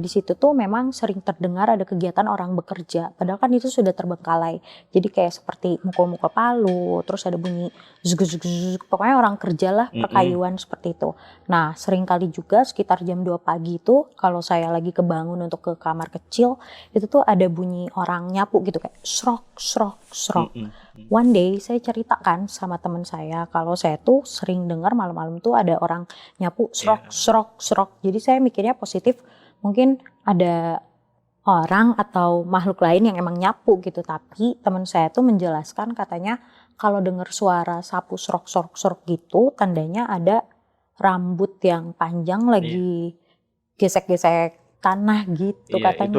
di situ tuh memang sering terdengar ada kegiatan orang bekerja, padahal kan itu sudah terbengkalai. Jadi kayak seperti mukul-mukul palu, terus ada bunyi zug zug zug, pokoknya orang kerja lah, perkayuan seperti itu. Nah, sering kali juga sekitar jam 2 pagi itu kalau saya lagi kebangun untuk ke kamar kecil, itu tuh ada bunyi orang nyapu gitu kayak srok srok srok. One day saya ceritakan sama teman saya kalau saya tuh sering dengar malam-malam tuh ada orang nyapu srok srok srok. Jadi saya mikirnya positif, mungkin ada orang atau makhluk lain yang emang nyapu gitu. Tapi teman saya tuh menjelaskan katanya kalau dengar suara sapu srok srok srok gitu tandanya ada rambut yang panjang lagi gesek-gesek tanah gitu Iya, itu katanya.